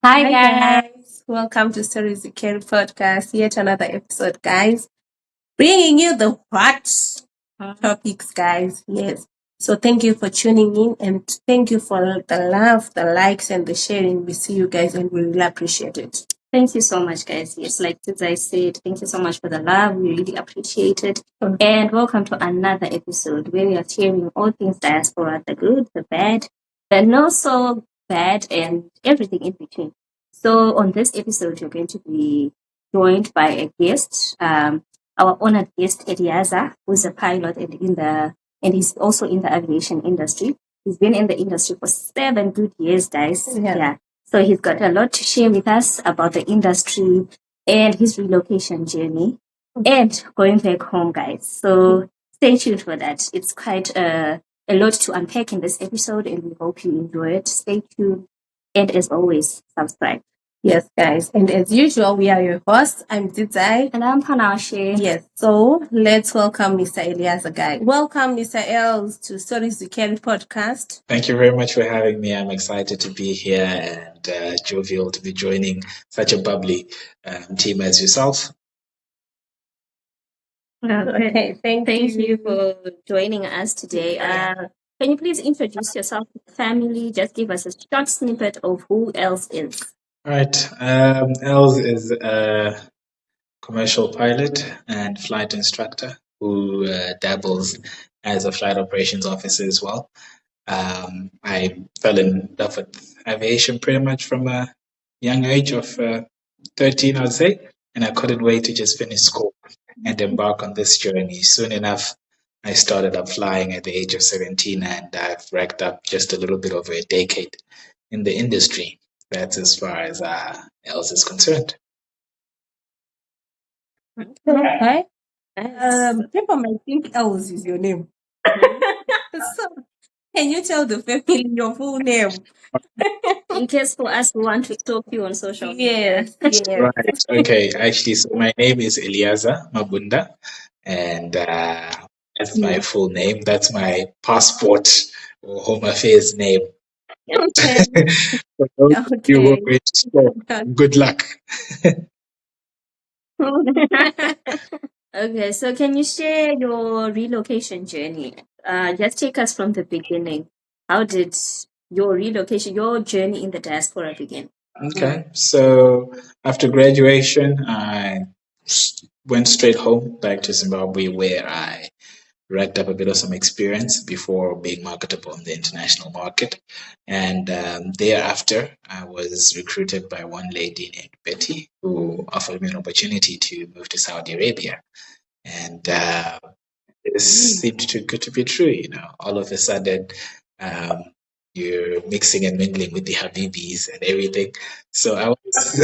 Hi guys, welcome to Stories You Can podcast. Yet another episode, guys. Bringing you the hot topics, guys. Yes. So thank you for tuning in and thank you for the love, the likes, and the sharing. We see you guys and we really appreciate it. Thank you so much, guys. Yes, like I said, thank you so much for the love. We really appreciate it. And welcome to another episode where we are sharing all things diaspora, the good, the bad, the not so bad, and everything in between. So on this episode, you're going to be joined by a guest, our honored guest, Eleazer, who's a pilot and he's also in the aviation industry. He's been in the industry for 7 good years, guys. Yeah. So he's got a lot to share with us about the industry and his relocation journey and going back home, guys. So stay tuned for that. It's quite a lot to unpack in this episode, and we hope you enjoy it. Stay tuned. And as always, subscribe. Yes, guys. And as usual, we are your hosts. I'm Dizai. And I'm Panache. Yes. So let's welcome Mr. Eleazer, guys. Welcome, Mr. Els, to Stories You Can podcast. Thank you very much for having me. I'm excited to be here and jovial to be joining such a bubbly team as yourself. Okay. Thank you for joining us today. Can you please introduce yourself to the family? Just give us a short snippet of who Els is. All right. Els is a commercial pilot and flight instructor who dabbles as a flight operations officer as well. I fell in love with aviation pretty much from a young age of 13, I would say, and I couldn't wait to just finish school and embark on this journey. Soon enough, I started up flying at the age of 17, and I've racked up just a little bit over a decade in the industry. That's as far as Els is concerned. Okay. People might think Els is your name. So, can you tell the family your full name? In case for us who want to stalk you on social media. Yes. Right. Okay. Actually, so my name is Eleazer Mabunda, and that's my full name. That's my passport or home affairs name. Okay. For those of you who are going to stalk, good luck. Okay, so can you share your relocation journey? Just take us from the beginning. How did your journey in the diaspora begin? Okay. So after graduation, I went straight home back to Zimbabwe, where I racked up a bit of some experience before being marketable in the international market. And thereafter, I was recruited by one lady named Betty, who offered me an opportunity to move to Saudi Arabia. And this seemed too good to be true. You know, all of a sudden, you're mixing and mingling with the Habibis and everything. So I was.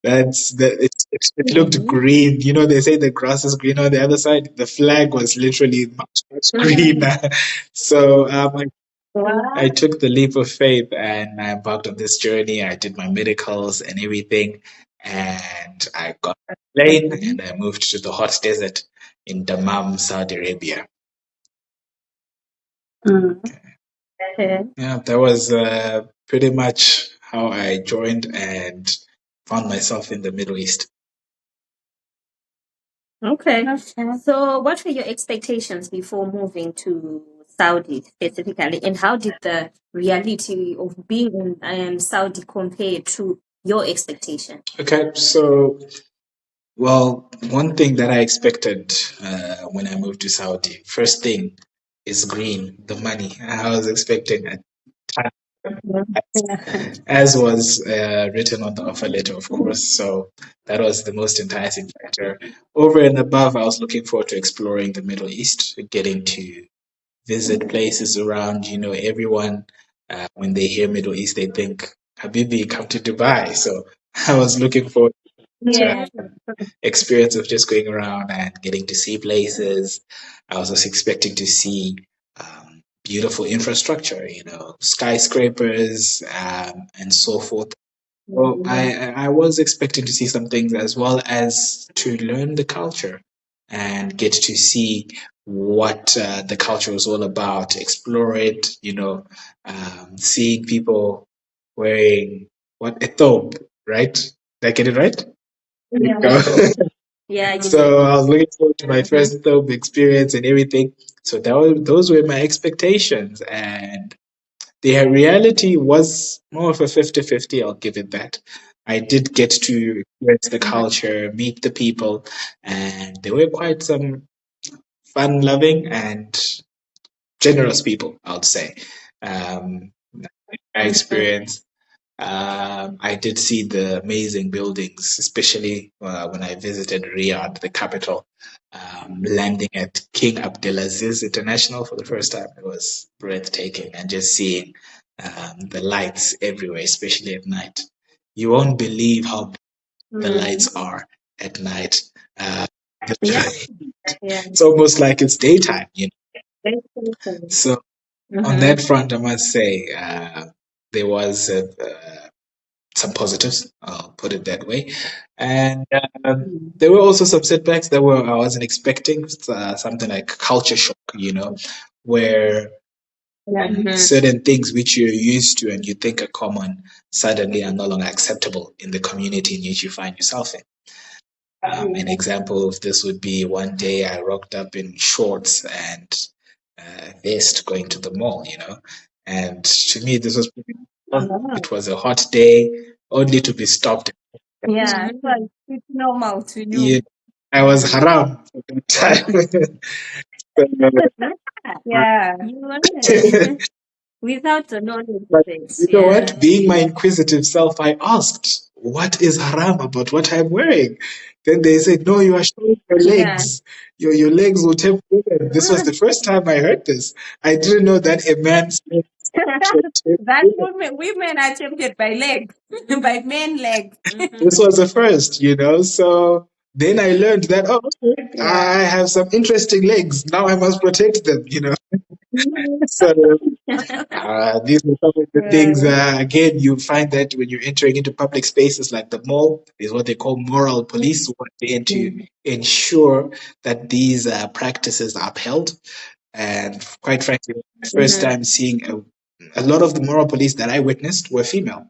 It looked green. You know, they say the grass is green on the other side. The flag was literally much greener. So I took the leap of faith and I embarked on this journey. I did my medicals and everything, and I got a plane and I moved to the hot desert in Dammam, Saudi Arabia. Yeah, that was pretty much how I joined and found myself in the Middle East. Okay. So, what were your expectations before moving to Saudi specifically, and how did the reality of being in Saudi compare to your expectation? Okay, so, well, one thing that I expected when I moved to Saudi, first thing is green, the money. I was expecting a ton, as was written on the offer letter, of course. So that was the most enticing factor. Over and above, I was looking forward to exploring the Middle East, getting to visit places around. You know, everyone, when they hear Middle East, they think, Habibi, come to Dubai. So I was looking forward to experience of just going around and getting to see places. I was also expecting to see beautiful infrastructure, you know, skyscrapers and so forth. Well, I was expecting to see some things as well as to learn the culture and get to see what the culture was all about, explore it, you know, seeing people wearing a thobe, right? Did I get it right? Yeah. Go. Yeah. You So I was looking forward to my first thobe experience and everything. So those were my expectations, and the reality was more of a 50-50. I'll give it that. I did get to experience the culture, meet the people, and they were quite some fun loving and generous people, I would say. My experience. I did see the amazing buildings, especially when I visited Riyadh, the capital, landing at King Abdulaziz International for the first time. It was breathtaking, and just seeing the lights everywhere, especially at night. You won't believe how the lights are at night. Uh, Yeah. Yeah. it's almost like it's daytime, you know. Very cool. So on that front, I must say there was some positives. I'll put it that way, and there were also some setbacks that were I wasn't expecting. Something like culture shock, you know, where certain things which you're used to and you think are common suddenly are no longer acceptable in the community in which you find yourself in. An example of this would be one day I rocked up in shorts and vest going to the mall, you know. And to me, this was pretty it was a hot day, only to be stopped. Yeah, so it's normal to you. Yeah, I was haram at that time. Yeah. You were without the knowledge But of it. you know Yeah. what? Being my inquisitive self, I asked, what is haram about what I'm wearing? Then they said, no, you are showing your Yeah. legs. Your legs will tempt women. This was the first time I heard this. I didn't know that a man's legs should tempt That women. women are tempted by legs, by men legs. This was the first, you know. So then I learned that, oh, okay, Yeah. I have some interesting legs. Now I must protect them, you know. So these are some of the things, again, you find that when you're entering into public spaces like the mall, is what they call moral police, who are there to ensure that these practices are upheld. And quite frankly, the first time seeing a lot of the moral police that I witnessed were female.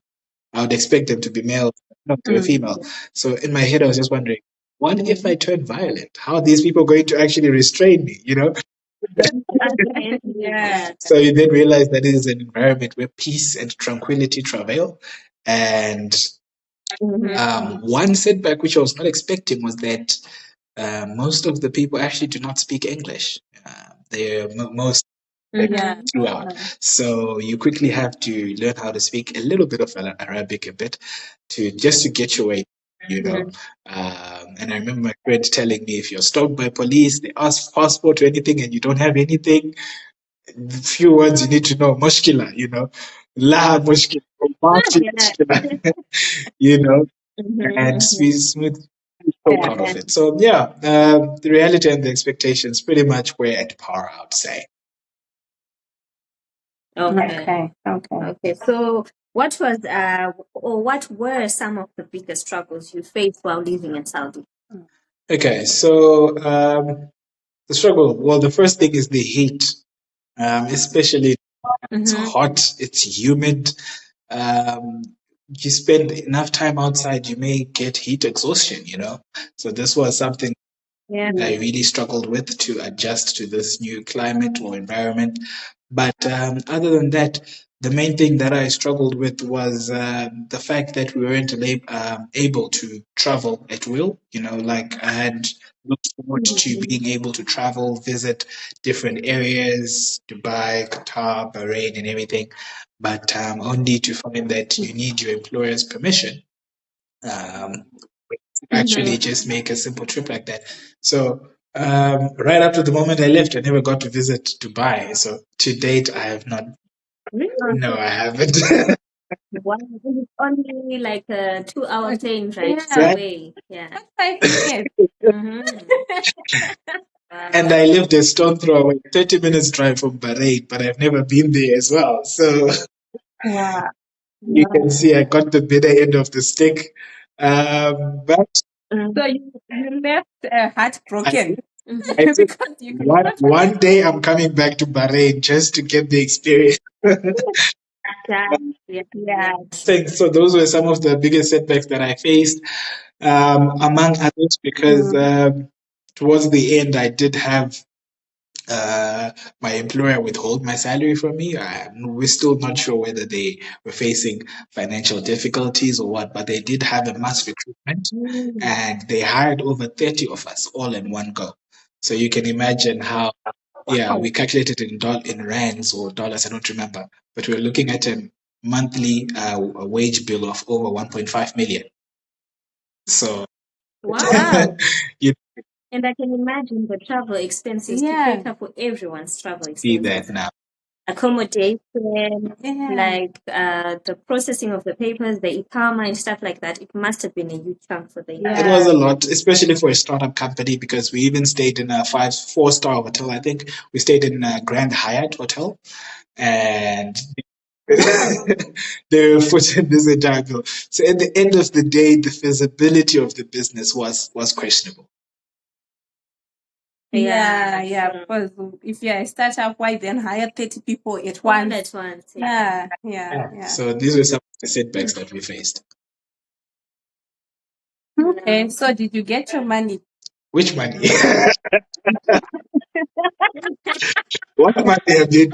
I would expect them to be male, not to a female. So in my head, I was just wondering, what if I turn violent? How are these people going to actually restrain me, you know? Yeah. So you then realize that it is an environment where peace and tranquility travail. And one setback which I was not expecting was that most of the people actually do not speak English. They're most Yeah. throughout. So you quickly have to learn how to speak a little bit of Arabic, a bit, to just to get your way, you know. And I remember my friend telling me, if you're stopped by police, they ask passport or anything, and you don't have anything, few words you need to know. Mushkila, you know. La mushkila, mafi mushkila, you know. And smooth, so Yeah. proud of it. So yeah, the reality and the expectations pretty much were at par, I would say. Okay. Okay. Okay. So what was or what were some of the biggest struggles you faced while living in Saudi? Okay, so the struggle. Well, the first thing is the heat, especially it's hot, it's humid. Um, you spend enough time outside, you may get heat exhaustion, you know. So this was something Yeah. I really struggled with to adjust to this new climate or environment. But other than that, the main thing that I struggled with was the fact that we weren't able to travel at will. You know, like I had looked forward to being able to travel, visit different areas, Dubai, Qatar, Bahrain, and everything, but only to find that you need your employer's permission. Um, actually just make a simple trip like that. So right after the moment I left, I never got to visit Dubai. So to date, I have not. Really? No, I haven't. Wow. It's only like a 2 hour plane ride Yeah. away. Yeah. 5 minutes. And I lived a stone throw away, 30 minutes drive from Bahrain, but I've never been there as well. So Wow. you can see I got the bitter end of the stick. But So you left heartbroken I said, because you could not. one day I'm coming back to Bahrain just to get the experience. Yeah. things. So those were some of the biggest setbacks that I faced, among others, because towards the end I did have my employer withhold my salary from me. We're still not sure whether they were facing financial difficulties or what, but they did have a mass recruitment and they hired over 30 of us all in one go. So you can imagine how, yeah, we calculated in rands or dollars, I don't remember, but we're looking at a monthly a wage bill of over 1.5 million. So Wow. you And I can imagine the travel expenses to cater for everyone's travel see expenses. that now. Accommodation, like the processing of the papers, the IPAMA and stuff like that. It must have been a huge chunk for the It was a lot, especially for a startup company, because we even stayed in a 4-star hotel. I think we stayed in a Grand Hyatt hotel, and they were footing this entire bill. So at the end of the day, the feasibility of the business was questionable. Yeah. Because if you're a startup, why then hire 30 people at once? At once. Yeah. So these were some of the setbacks that we faced. Okay, so did you get your money? Which money? What money have you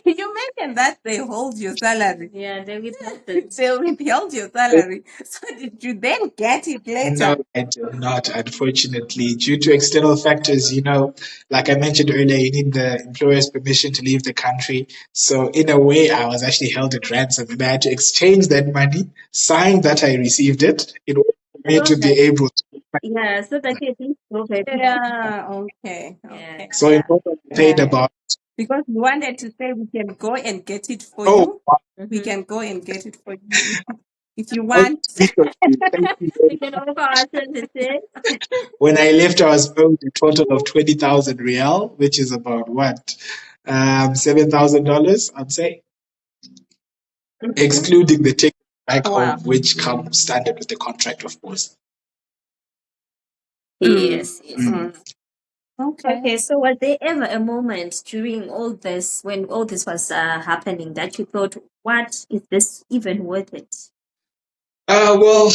You mentioned that they hold your salary. Yeah, they withheld it. They withheld your salary. So did you then get it later? No, I did not, unfortunately, due to external factors. Like I mentioned earlier, you need the employer's permission to leave the country. So, in a way, I was actually held at ransom and I had to exchange that money, sign that I received it, in order for me to be able to. Yeah, so that you think over. Yeah, okay. So, in total, I paid about. Because we wanted to say we can go and get it for Oh, you. We can go and get it for you if you oh, want. sweet of you. Thank you very We can offer our services. When I left, I was owed a total of 20,000 real, which is about what? $7,000, I'd say, excluding the ticket back Wow. home, which comes standard with the contract, of course. Yes. Okay. So was there ever a moment during all this, when all this was happening, that you thought, what is this even worth it? Well,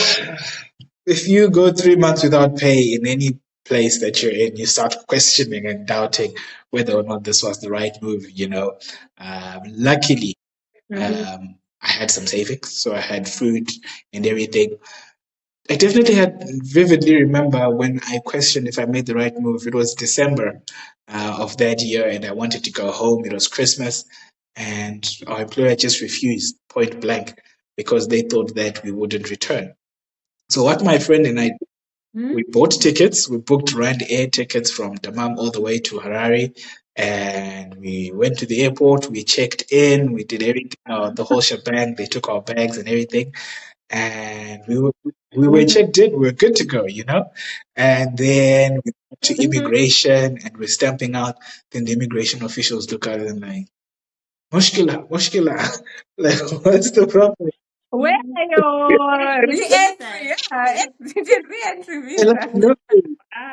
if you go 3 months without pay in any place that you're in, you start questioning and doubting whether or not this was the right move. Luckily, I had some savings, so I had food and everything. I definitely had vividly remember when I questioned if I made the right move. It was December of that year, and I wanted to go home. It was Christmas, and our employer just refused point blank because they thought that we wouldn't return. So what my friend and I, we bought tickets. We booked Rand Air tickets from Dammam all the way to Harare, and we went to the airport. We checked in. We did everything, the whole shebang. They took our bags and everything, and we were checked in. We were good to go. And then we went to immigration, and we're stamping out. Then the immigration officials look at it and like, mushkila, mushkila. Like, what's the problem? Where are your re-entry? Re-entry They're visa. like, no,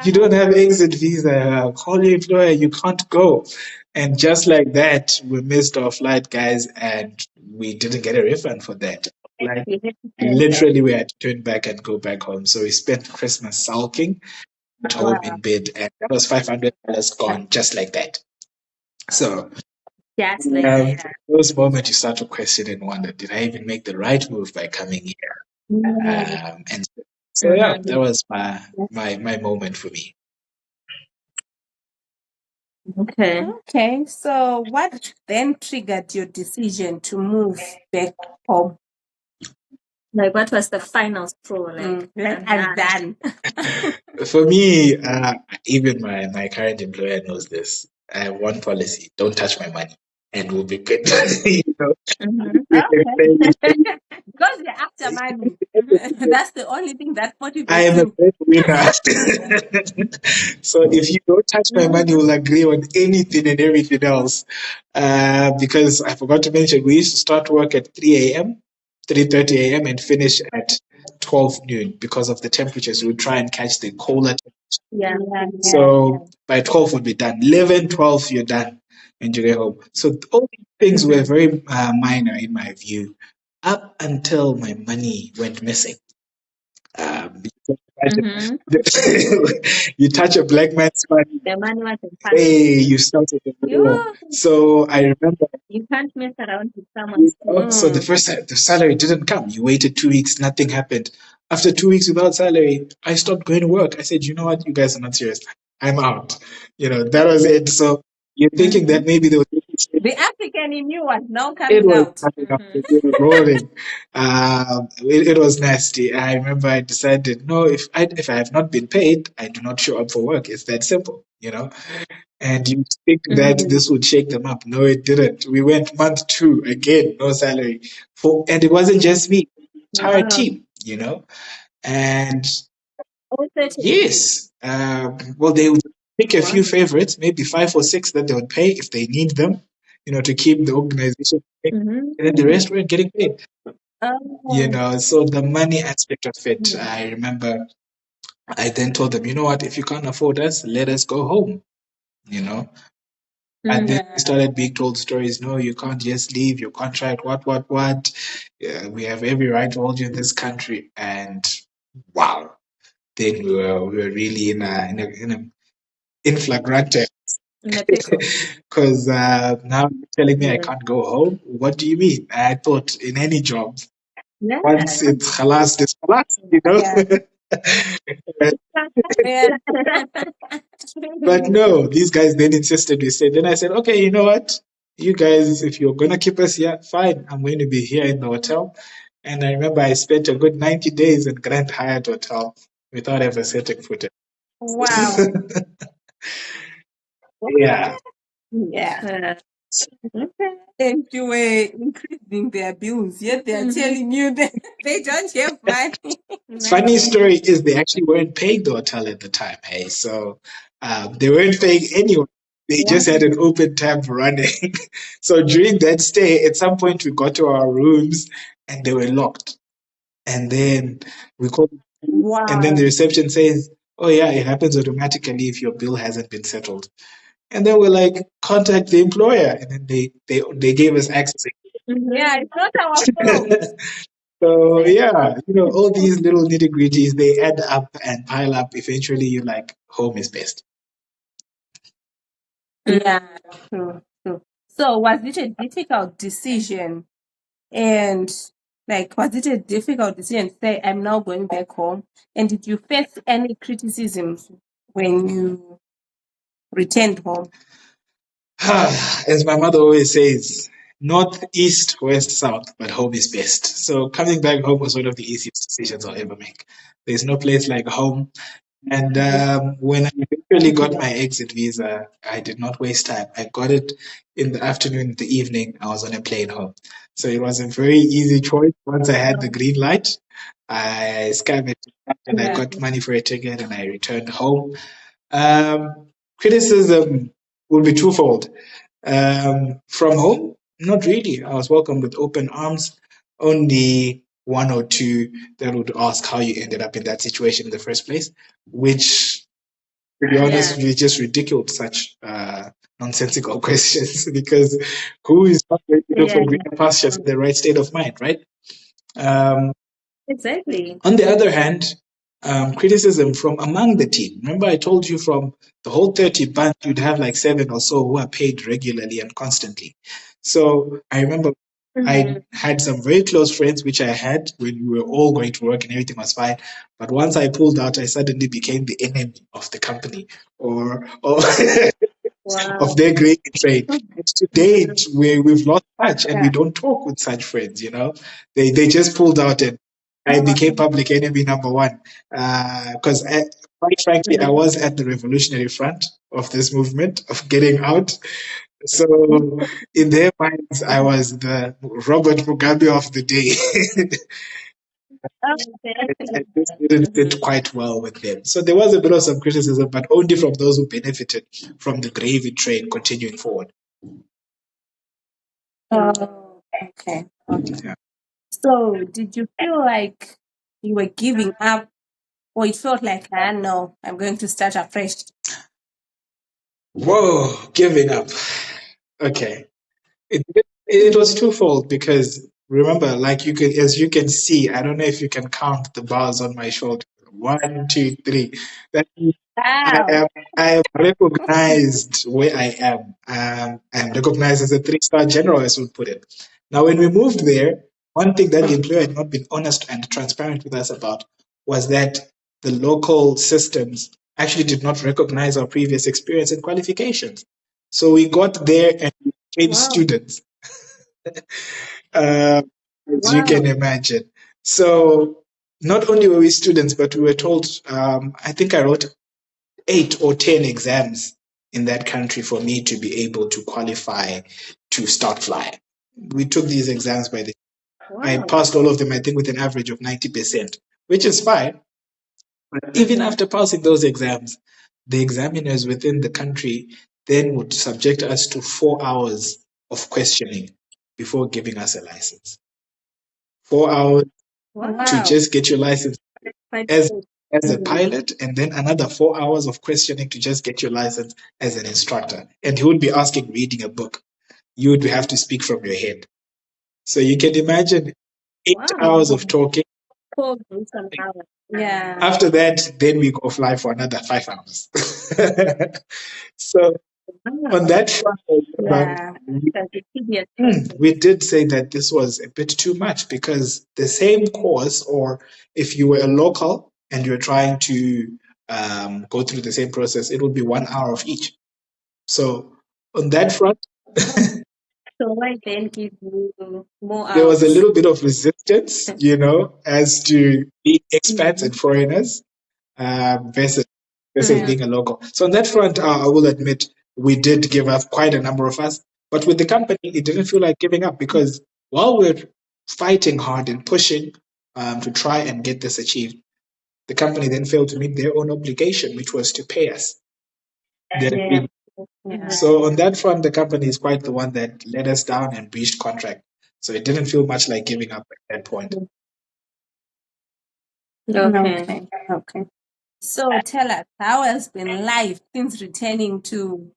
you don't have exit visa. Call your employer. You can't go. And just like that, we missed our flight, guys, and we didn't get a refund for that. Like, literally, we had to turn back and go back home. So we spent Christmas sulking at home in bed, and that was $500 gone just like that. So, Just like that. those moments you start to question and wonder, did I even make the right move by coming here? And so, yeah, that was my moment for me. Okay. So what then triggered your decision to move back home? Like, what was the final straw? Like, I'm done. For me, even my current employer knows this. I have one policy: don't touch my money, and we'll be good. Because you're after money. That's the only thing that motivates I am a you. breadwinner. So if you don't touch my money, we'll agree on anything and everything else. Because I forgot to mention, we used to start work at 3 a.m., 3:30 a.m., and finish at 12 noon because of the temperatures. We would try and catch the colder. Yeah. So by 12 would be done. 11, 12, you're done. and you get home. So all these things were very minor in my view, up until my money went missing. Because Mm-hmm. you touch a black man's money, The money was in hey, you started the war. You So I remember, you can't mess around with someone's food. so the first time the salary didn't come. You waited 2 weeks, nothing happened. After 2 weeks without salary, I stopped going to work. I said, you know what, you guys are not serious. I'm out. That was it. So you're thinking that Mm-hmm. maybe they were The African in you was now it coming was out. coming up, it was rolling. It was nasty. I remember I decided, no, if I have not been paid, I do not show up for work. It's that simple. And you think that Mm-hmm. this would shake them up. No, it didn't. We went month two again, no salary. And it wasn't just me, entire Wow. team. And Oh, 13. yes, well, they would pick a Wow. few favorites, maybe 5 or 6 that they would pay if they need them, to keep the organization going. And then the Mm-hmm. rest weren't getting paid. Oh. So the money aspect of it, Mm-hmm. I remember I then told them, you know what, if you can't afford us, let us go home, you know. And then we Yeah. started being told stories. No, you can't just leave your contract. What? Yeah, we have every right to hold you in this country. And wow, then we were really in flagrante In a pickle. because now you're telling me I Yeah. can't go home. What do you mean? I thought in any job, Yeah. once it's halas, it's Yeah. halas. Yeah. But no, these guys then insisted. Then I said, okay, you know what? You guys, if you're going to keep us here, fine. I'm going to be here in the hotel. And I remember I spent a good 90 days in Grand Hyatt Hotel without ever setting foot in. Wow. Yeah. Yeah. Okay. And you were increasing their bills, yet they are Mm-hmm. telling you that they don't have money. Funny Imagine. story is they actually weren't paying the hotel at the time. Hey, so they weren't paying anyone. They Wow. just had an open tab running. So during that stay, at some point we got to our rooms and they were locked. And then we called, and then the Wow. reception says, "Oh yeah, it happens automatically if your bill hasn't been settled." And then we're like, "Contact the employer," and then they gave us access. Yeah, Mm-hmm. it's not our fault. So yeah, all these little nitty gritties they add up and pile up. Eventually, you're like, home is best. Yeah, true, true. So was it a difficult decision? And was it a difficult decision to say, I'm now going back home? And did you face any criticisms when you returned home? As my mother always says, north, east, west, south, but home is best. So coming back home was one of the easiest decisions I'll ever make. There's no place like home. And when I eventually got my exit visa, I did not waste time. I got it in the afternoon, the evening, I was on a plane home. So it was a very easy choice. Once I had the green light, I scanned it and I Yeah. got money for a ticket and I returned home. Criticism will be twofold. From home, not really. I was welcomed with open arms. Only one or two that would ask how you ended up in that situation in the first place, which, to be honest, Yeah. we just ridiculed such nonsensical questions because who is not going to look for Yeah. greener pastures in the right state of mind, right? Um, Exactly. on the other hand, criticism from among the team. Remember, I told you from the whole 30 bunch, you'd have like 7 or so who are paid regularly and constantly. So I remember Mm-hmm. I had some very close friends, which I had when we were all going to work and everything was fine. But once I pulled out, I suddenly became the enemy of the company or Wow. of their great trade. And to date, we've lost touch and we Yeah. don't talk with such friends. They just pulled out and I became public enemy number one. Because quite frankly, I was at the revolutionary front of this movement of getting out. So in their minds, I was the Robert Mugabe of the day. Exactly. And this didn't sit Mm-hmm. quite well with them. So there was a bit of some criticism, but only from those who benefited from the gravy train continuing forward. Oh, okay. Okay. Yeah. So did you feel like you were giving up, or it felt like, no, I'm going to start afresh? Whoa, giving up. Okay. It was twofold because remember, like as you can see, I don't know if you can count the bars on my shoulder. One, two, three. That means I Wow. am I am recognized where I am. I am recognized as a three-star general, as we put it. Now, when we moved there, one thing that the employer had not been honest and transparent with us about was that the local systems actually did not recognize our previous experience and qualifications. So we got there and we became Wow. students, uh, as you Wow. can imagine. So not only were we students, but we were told, I think I wrote 8 or 10 exams in that country for me to be able to qualify to start flying. We took these exams I Wow. passed all of them, I think, with an average of 90%, which is fine. But even Mhm. after passing those exams, the examiners within the country then would subject us to 4 hours of questioning before giving us a license. 4 hours to Wow. just get your license Quite as good. as a Mhm. pilot, and then another 4 hours of questioning to just get your license as an instructor. And he would be asking, reading a book. You would have to speak from your head. So you can imagine eight Wow. hours of talking. 4 days an hour. Yeah. After that, then we go fly for another 5 hours. So on Wow. that front, but Yeah. That's a tedious process. we did say that this was a bit too much because the same course, or if you were a local and you're trying to go through the same process, it would be 1 hour of each. So on that front, So why then give you more there was a hours? little bit of resistance, as to being expats Mhm. and foreigners versus Yeah. being a local. So on that front, I will admit we did give up quite a number of us, but with the company, it didn't feel like giving up because while we're fighting hard and pushing to try and get this achieved, the company then failed to meet their own obligation, which was to pay us their Yeah. agreement. Yeah. So on that front, the company is quite the one that let us down and breached contract. So it didn't feel much like giving up at that point. Okay. Okay. Okay. So tell us, how has been life since returning to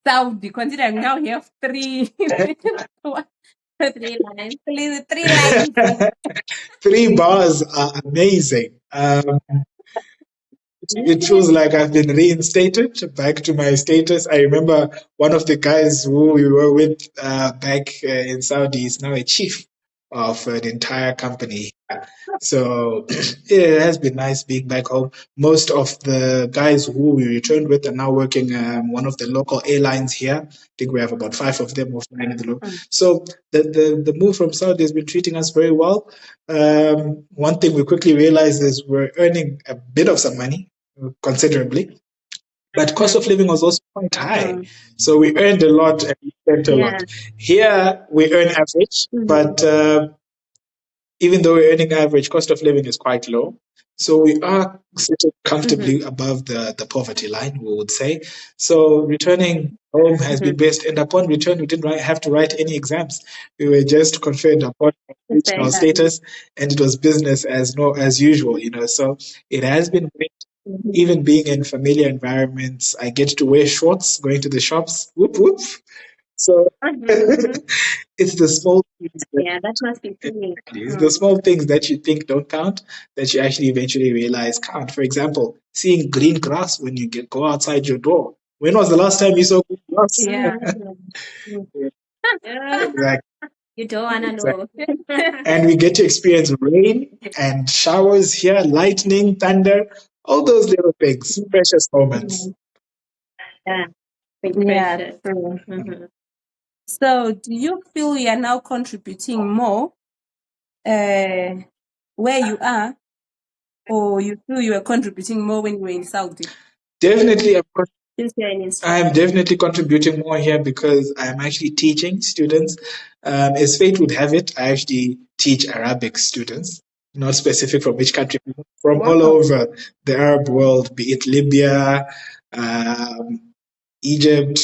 Saudi? Considering now you have three, three lines, three lines. 3 bars are amazing. It feels like I've been reinstated back to my status. I remember one of the guys who we were with back in Saudi is now a chief of an entire company. So yeah, it has been nice being back home. Most of the guys who we returned with are now working one of the local airlines here. I think we have about 5 of them who flying in the local. So the move from Saudi has been treating us very well. One thing we quickly realized is we're earning a bit of some money, considerably, but cost of living was also quite high. Mm. So we earned a lot and we spent a Yeah. lot. Here we earn average, Mhm. but even though we're earning average, cost of living is quite low. So we are sitting comfortably above the poverty line, we would say. So returning home has been best. And upon return, we didn't have to write any exams. We were just conferred upon That's reached very our nice. status, and it was business as no as usual. So it has been great. Mhm. Even being in familiar environments, I get to wear shorts going to the shops. Whoop whoop. So Mhm. it's the small things that Yeah, that must be feeling. it's the small things that you think don't count that you actually eventually realize count. For example, seeing green grass when you go outside your door. When was the last time you saw green grass? Yeah. Mm. Yeah. Exactly. You don't wanna Exactly. know. And we get to experience rain and showers here, lightning, thunder, all those little things, precious moments. Mhm. Yeah. Big Yeah, pressure. true. Mhm. So, do you feel you are now contributing more uh, where you are, or you feel you are contributing more when you were in Saudi? Definitely, Since you're an I'm instructor. definitely contributing more here because I'm actually teaching students. As fate would have it, I actually teach Arabic students, not specific from which country, from all Wow. over the Arab world, be it Libya, um, Egypt,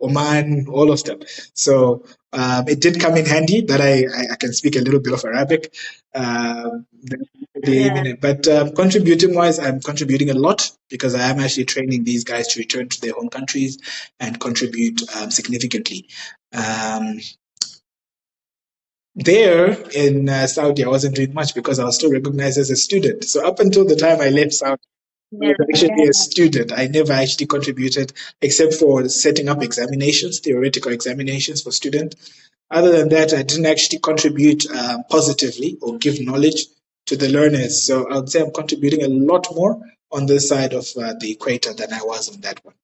Oman, all of them. So it did come in handy that I can speak a little bit of Arabic. But contributing wise, I'm contributing a lot because I am actually training these guys to return to their home countries and contribute significantly. There in Saudi, I wasn't doing much because I was still recognized as a student. So up until the time I left Saudi, I was actually a student. I never actually contributed except for setting up examinations, theoretical examinations for students. Other than that, I didn't actually contribute positively or give knowledge to the learners. So I would say I'm contributing a lot more on this side of the equator than I was on that one.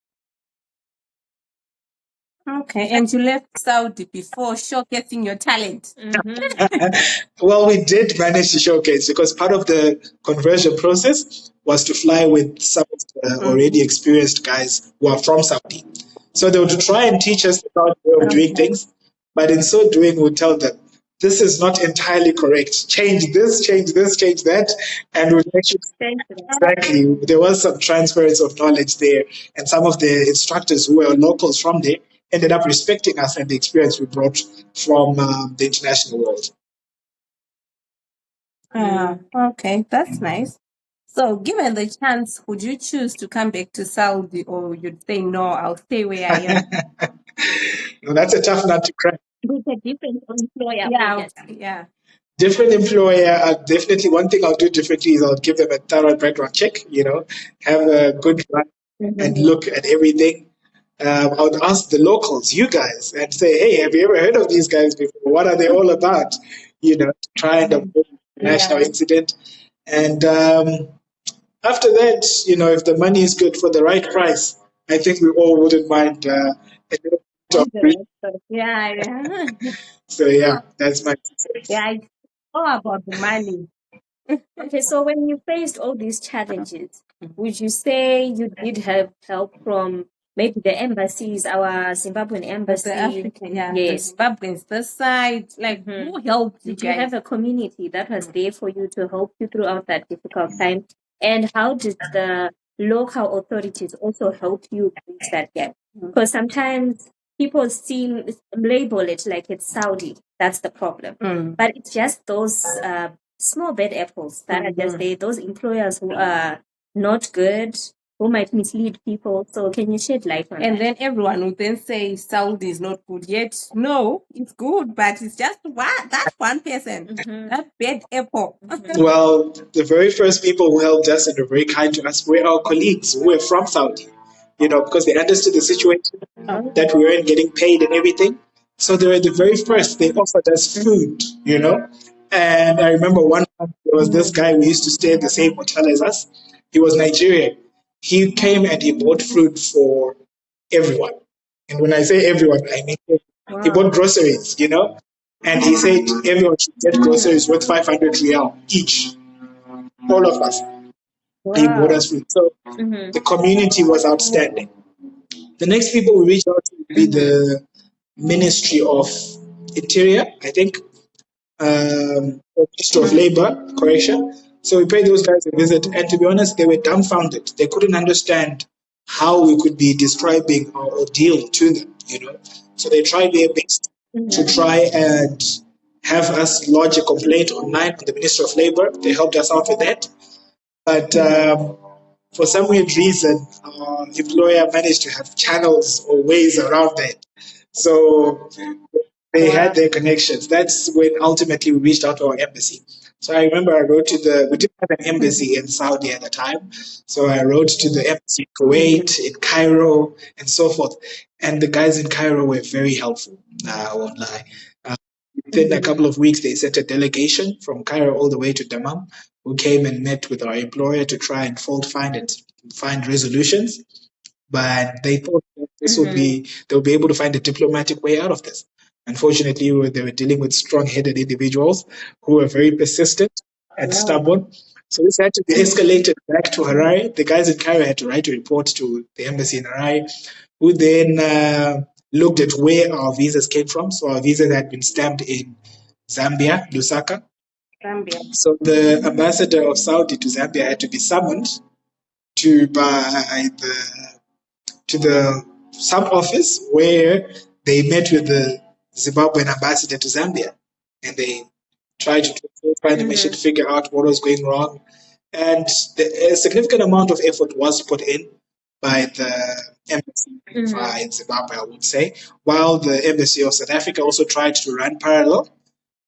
Okay, and you left Saudi before showcasing your talent. Well, we did manage to showcase because part of the conversion process was to fly with some of the already experienced guys who are from Saudi. So they would try and teach us the Saudi way of doing things, but in so doing, we would tell them, this is not entirely correct. Change this, change that. And we actually, exactly, there was some transference of knowledge there. And some of the instructors who were locals from there ended up respecting us and the experience we brought from the international world. Okay, that's nice. So, given the chance, would you choose to come back to Saudi, or you'd say no? I'll stay where I am. No, that's a tough nut to crack. With a different employer. Yeah. Different employer, definitely one thing I'll do differently is I'll give them a thorough background check, have a good run and look at everything. I would ask the locals, you guys, and say, hey, have you ever heard of these guys before? What are they all about? Try and avoid a national incident. And after that, if the money is good for the right price, I think we all wouldn't mind a little bit of risk. Yeah. So yeah, that's my Yeah, it's all about the money. Okay, so when you faced all these challenges, would you say you did have help from maybe the embassies, our Zimbabwean embassy? The African, Yes. the Zimbabweans, this side, like who helped you Did you guys? have a community that was there for you to help you throughout that difficult time? And how did the local authorities also help you bridge that gap? Because sometimes people label it like it's Saudi. That's the problem. But it's just those small bad apples that are just there, those employers who are not good, who might mislead people. So can you shed light on that? And then everyone would then say Saudi is not good. Yet, no, it's good, but it's just that one person, that bad apple. Well, the very first people who helped us and were very kind to us were our colleagues who were from Saudi, because they understood the situation, that we weren't getting paid and everything. So they were the very first. They offered us food. And I remember one time there was this guy who used to stay at the same hotel as us. He was Nigerian. He came and he bought food for everyone. And when I say everyone, I mean he bought groceries. And he said everyone should get groceries worth 500 real each. All of us. He bought us food. So the community was outstanding. The next people we reached out to would be the Ministry of Interior, I think, or Ministry of Labor, correction. So we paid those guys a visit, and to be honest, they were dumbfounded. They couldn't understand how we could be describing our ordeal to them. So they tried their best to try and have us lodge a complaint online on the Ministry of Labor. They helped us out with that. But for some weird reason, our employer managed to have channels or ways around that. So they had their connections. That's when ultimately we reached out to our embassy. So I remember I wrote we didn't have an embassy in Saudi at the time. So I wrote to the embassy in Kuwait, in Cairo, and so forth. And the guys in Cairo were very helpful. I won't lie. Within a couple of weeks, they sent a delegation from Cairo all the way to Dammam, who came and met with our employer to try and find resolutions. But they thought that they'll be able to find a diplomatic way out of this. Unfortunately, they were dealing with strong-headed individuals who were very persistent and stubborn. So this had to be escalated back to Harare. The guys in Cairo had to write a report to the embassy in Harare, who then looked at where our visas came from. So our visas had been stamped in Zambia, Lusaka. So the ambassador of Saudi to Zambia had to be summoned to the some office where they met with the Zimbabwean ambassador to Zambia, and they tried to find the mission to figure out what was going wrong. And a significant amount of effort was put in by the embassy in Zimbabwe, I would say, while the embassy of South Africa also tried to run parallel.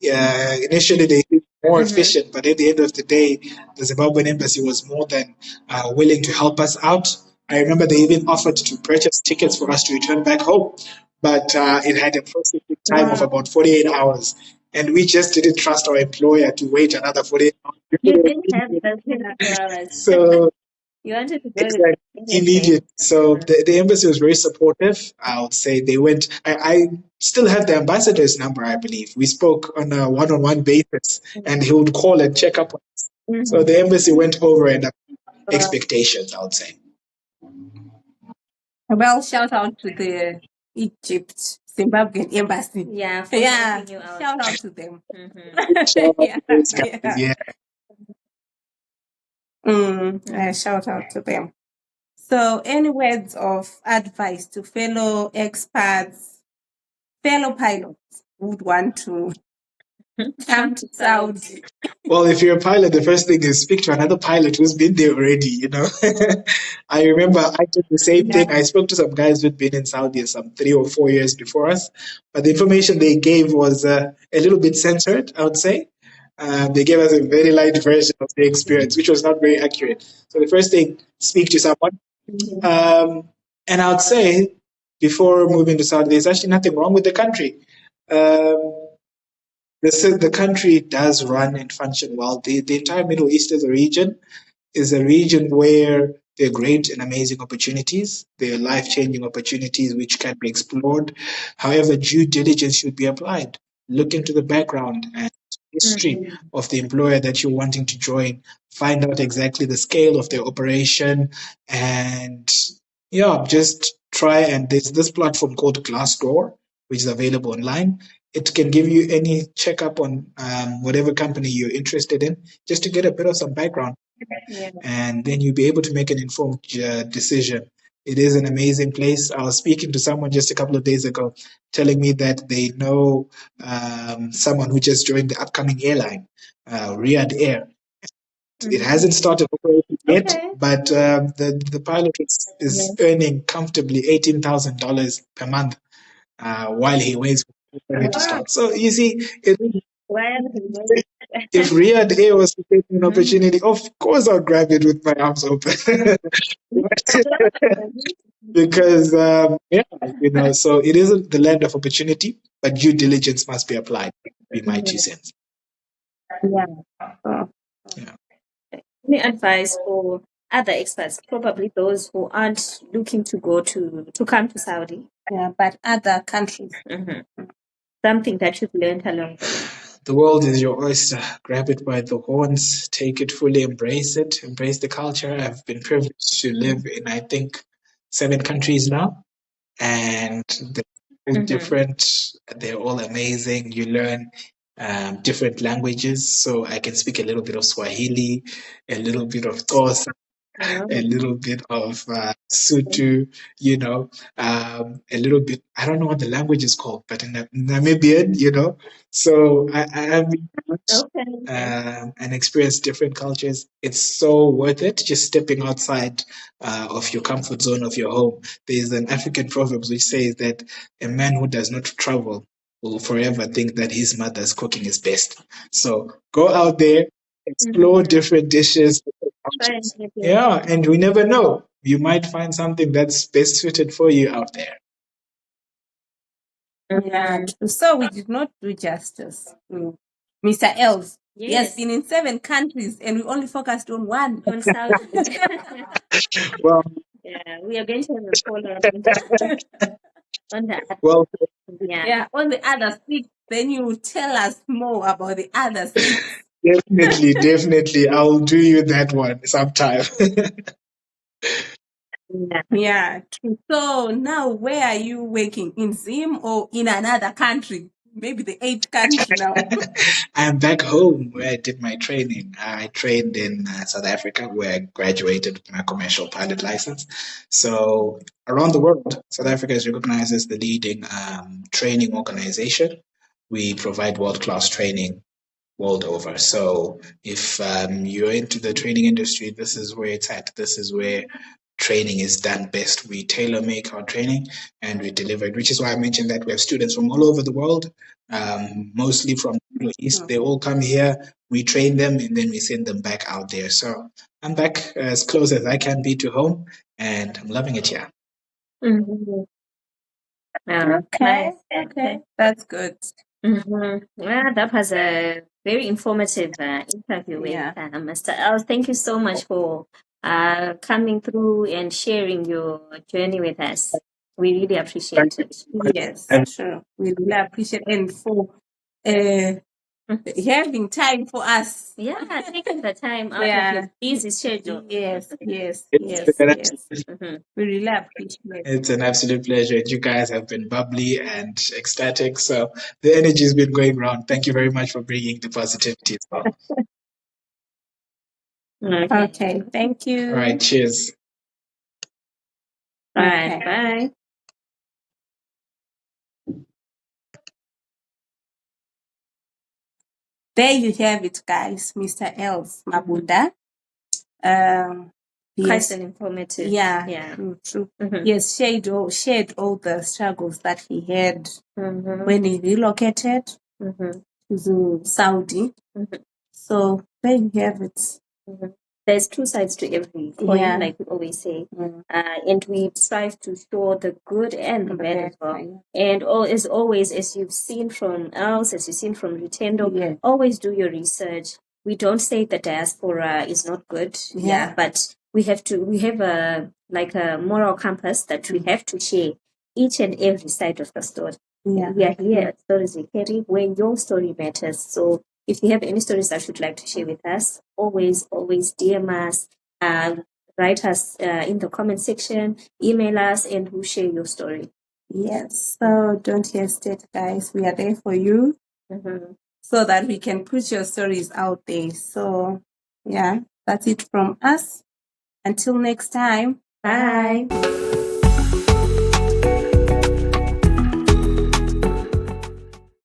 Initially they did more efficient, but at the end of the day, the Zimbabwean embassy was more than willing to help us out. I remember they even offered to purchase tickets for us to return back home, but it had a processing time of about 48 hours. And we just didn't trust our employer to wait another 48 hours. You didn't have the 24 hours. So You wanted to go exactly. Immediate. So the embassy was very supportive. I would say they went. I still have the ambassador's number. I believe we spoke on a one-on-one basis, and he would call and check up on us. So the embassy went over and up expectations, I would say. Well, shout out to the Egypt Zimbabwean embassy. Yeah, for Yeah, helping you out. shout out to them. Shout out Yeah, to those guys, yeah. yeah. Shout out to them. So, any words of advice to fellow expats, fellow pilots who would want to come to Saudi? Well, if you're a pilot, the first thing is speak to another pilot who's been there already, you know. I remember I did the same thing. I spoke to some guys who'd been in Saudi some 3 or 4 years before us, but the information they gave was a little bit censored, I would say. They gave us a very light version of the experience, which was not very accurate. So the first thing, speak to someone. And I would say, before moving to Saudi, there's actually nothing wrong with the country. The country does run and function well. The entire Middle East is a region where there are great and amazing opportunities. There are life-changing opportunities which can be explored. However, due diligence should be applied. Look into the background and history of the employer that you're wanting to join. Find out exactly the scale of their operation, and just try. And there's this platform called Glassdoor, which is available online. It can give you any checkup on whatever company you're interested in, just to get a bit of some background, and then you'll be able to make an informed decision. It is an amazing place. I was speaking to someone just a couple of days ago, telling me that they know someone who just joined the upcoming airline, Riyadh Air. It hasn't started operating yet, but the pilot is earning comfortably $18,000 per month while he waits for it to start. So you see, if Riyadh Air was to take an opportunity, of course I'll grab it with my arms open. Because so it isn't the land of opportunity, but due diligence must be applied. Be my 2 cents. Yeah. Any advice for other expats, probably those who aren't looking to go to come to Saudi? Yeah, but other countries. Something that you've learned along the way. The world is your oyster. Grab it by the horns, take it fully, embrace it, embrace the culture. I've been privileged to live in, I think, 7 countries now, and they're all different. They're all amazing. You learn different languages. So I can speak a little bit of Swahili, a little bit of Xhosa, a little bit of Sutu, a little bit, I don't know what the language is called, but in Namibian, So I have been and experienced different cultures. It's so worth it just stepping outside of your comfort zone of your home. There's an African proverb which says that a man who does not travel will forever think that his mother's cooking is best. So go out there, explore different dishes. Yeah, and we never know. You might find something that's best suited for you out there. Yeah. So we did not do justice to Mr. Els. He has been in 7 countries and we only focused on one. On Saudi. Well, we are going to have a follow-up on that. Well, on the other 6, then you will tell us more about the other 6. Definitely. I'll do you that one sometime. Yeah. So now, where are you working? In Zim or in another country? maybe the 8th country now. I'm back home where I did my training. I trained in South Africa where I graduated with my commercial pilot license. So around the world, South Africa is recognized as the leading training organization. We provide world-class training world over. So if you're into the training industry, this is where it's at. This is where training is done best. We tailor make our training and we deliver it, which is why I mentioned that we have students from all over the world, mostly from the Middle East. They all come here, we train them, and then we send them back out there. So I'm back as close as I can be to home, and I'm loving it here. Mm-hmm. Okay, okay, that's good. Mm-hmm. Well, that was a very informative interview with Mr. Els. Thank you so much for coming through and sharing your journey with us. We really appreciate it. Yes, sure. We really appreciate and for having time for us. Yeah, taking the time out of Yeah. your busy schedule. Yes. Mm-hmm. We really appreciate it. It's an absolute pleasure. You guys have been bubbly and ecstatic. So the energy has been going around. Thank you very much for bringing the positivity as well. Okay, thank you. All right, cheers. All right, bye. There you have it, guys. Mr. Els Mabunda. Quite an informative. Yeah. True. Mm-hmm. Yes, shared all the struggles that he had when he relocated to Saudi. So there you have it. There's two sides to every coin, like we always say. And we strive to show the good and the bad as well. And as always, as you've seen from Els, as you've seen from Rutendo, always do your research. We don't say the diaspora is not good, but we have a moral compass that we have to share each and every side of the story. We are here at Stories We Carry, where your story matters. So if you have any stories that you'd like to share with us, always DM us, write us in the comment section, email us, and we'll share your story. Yes, so don't hesitate, guys. We are there for you so that we can put your stories out there. So, yeah, that's it from us. Until next time. Bye.